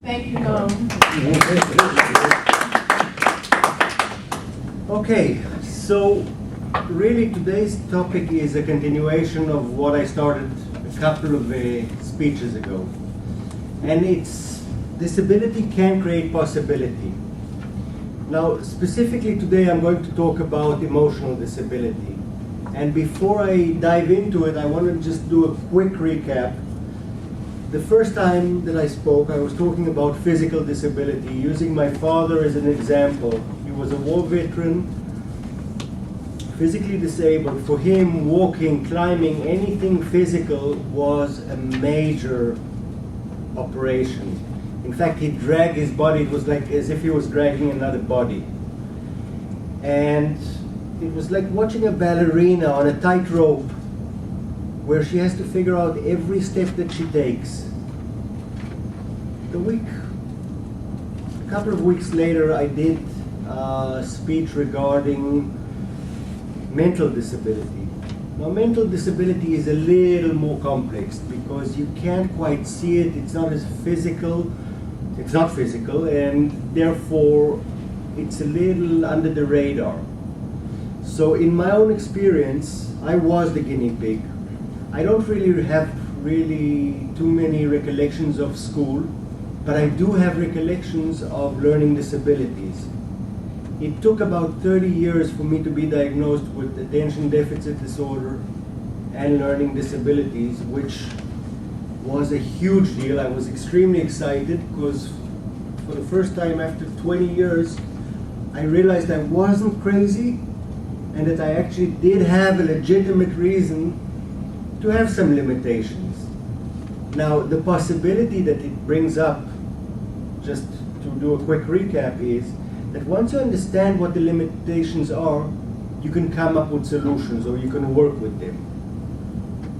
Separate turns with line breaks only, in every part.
Thank you, Tom.
Okay, so really today's topic is a continuation of what I started a couple of speeches ago. And it's disability can create possibility. Now, specifically today I'm going to talk about emotional disability. And before I dive into it, I want to just do a quick recap. The first time that I spoke, I was talking about physical disability, using my father as an example. He was a war veteran, physically disabled. For him, walking, climbing, anything physical was a major operation. In fact, he'd drag his body. It was like as if he was dragging another body. And it was like watching a ballerina on a tightrope where she has to figure out every step that she takes. A couple of weeks later, I did a speech regarding mental disability. Now, mental disability is a little more complex because you can't quite see it. It's not as physical. It's not physical, and therefore, it's a little under the radar. So in my own experience, I was the guinea pig. I don't really have too many recollections of school, but I do have recollections of learning disabilities. It took about 30 years for me to be diagnosed with attention deficit disorder and learning disabilities, which was a huge deal. I was extremely excited because for the first time after 20 years, I realized I wasn't crazy and that I actually did have a legitimate reason to have some limitations. Now, the possibility that it brings up, just to do a quick recap, is that once you understand what the limitations are, you can come up with solutions or you can work with them.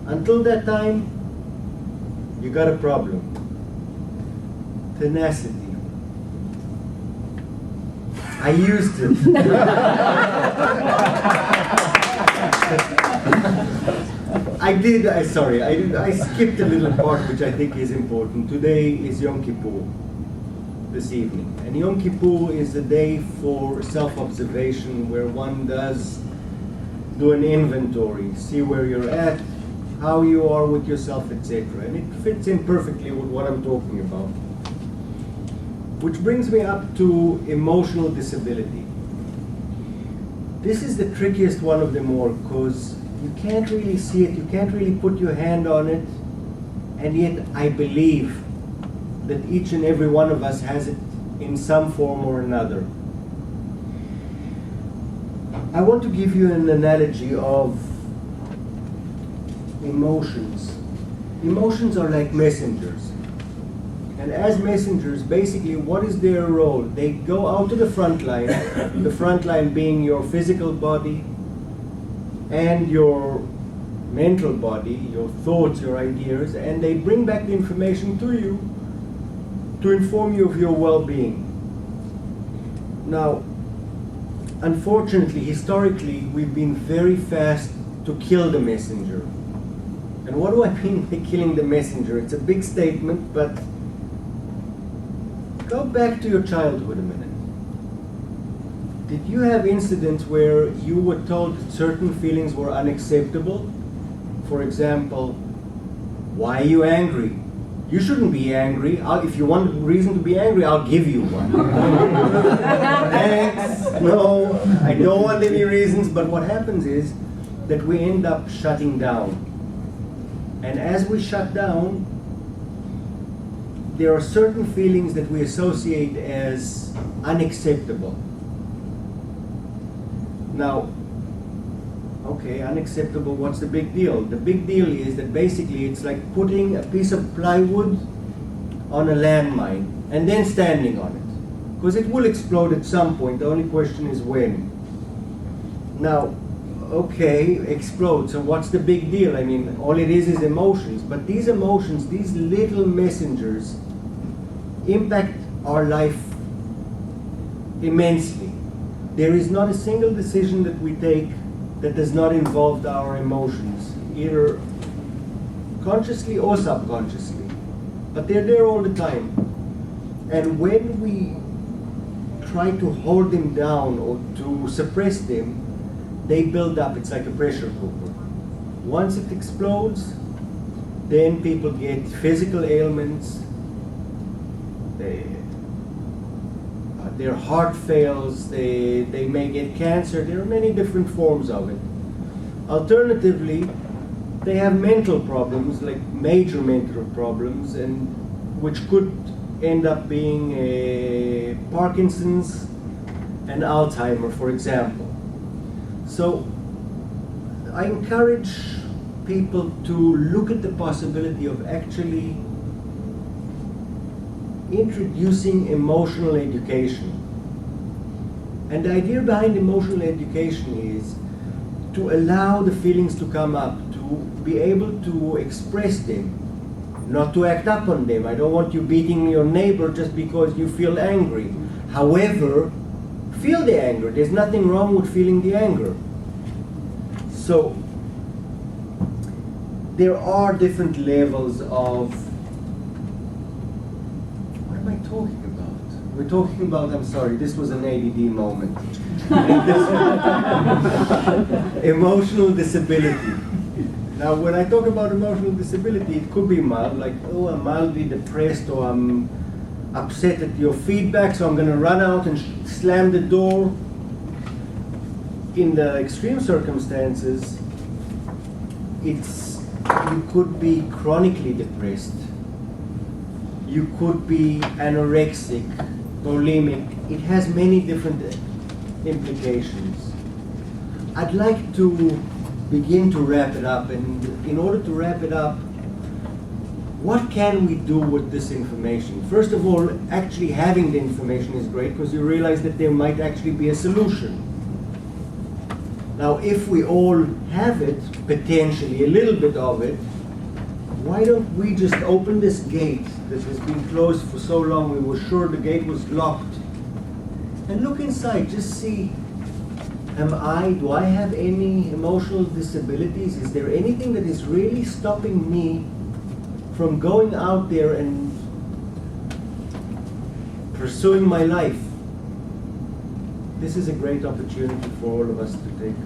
Until that time, you got a problem. Tenacity. I used it. I skipped a little part which I think is important. Today is Yom Kippur, this evening. And Yom Kippur is a day for self-observation where one does do an inventory, see where you're at, how you are with yourself, etc. And it fits in perfectly with what I'm talking about. Which brings me up to emotional disability. This is the trickiest one of them all because you can't really see it, you can't really put your hand on it, and yet I believe that each and every one of us has it in some form or another. I want to give you an analogy of emotions. Emotions are like messengers. And as messengers, basically, what is their role? They go out to the front line, the front line being your physical body and your mental body, your thoughts, your ideas, and they bring back the information to you to inform you of your well-being. Now, unfortunately, historically, we've been very fast to kill the messenger. And what do I mean by killing the messenger? It's a big statement, but go back to your childhood a minute. Did you have incidents where you were told that certain feelings were unacceptable? For example, why are you angry? You shouldn't be angry. If you want a reason to be angry, I'll give you one. Thanks. No, I don't want any reasons. But what happens is that we end up shutting down. And as we shut down, there are certain feelings that we associate as unacceptable. Now, okay, unacceptable, what's the big deal? The big deal is that basically it's like putting a piece of plywood on a landmine and then standing on it. Because it will explode at some point, the only question is when. Now, okay, explode, so what's the big deal? I mean, all it is emotions, but these emotions, these little messengers, impact our life immensely. There is not a single decision that we take that does not involve our emotions, either consciously or subconsciously. But they're there all the time. And when we try to hold them down or to suppress them, they build up. It's like a pressure cooker. Once it explodes, then people get physical ailments, their heart fails, they may get cancer. There are many different forms of it. Alternatively, they have mental problems, like major mental problems, and which could end up being Parkinson's and Alzheimer, for example. So I encourage people to look at the possibility of actually introducing emotional education. And the idea behind emotional education is to allow the feelings to come up, to be able to express them, not to act up on them. I don't want you beating your neighbor just because you feel angry. However, feel the anger. There's nothing wrong with feeling the anger. So there are different levels of, what am I talking about? We're talking about, I'm sorry, this was an ADD moment. Emotional disability. Now, when I talk about emotional disability, it could be mild, like, oh, I'm mildly depressed, or I'm upset at your feedback, so I'm going to run out and slam the door. In the extreme circumstances, you could be chronically depressed. You could be anorexic, bulimic. It has many different implications. I'd like to begin to wrap it up, and in order to wrap it up, what can we do with this information? First of all, actually having the information is great, because you realize that there might actually be a solution. Now, if we all have it, potentially a little bit of it, why don't we just open this gate that has been closed for so long? We were sure the gate was locked, and look inside, just see, do I have any emotional disabilities? Is there anything that is really stopping me from going out there and pursuing my life? This is a great opportunity for all of us to take.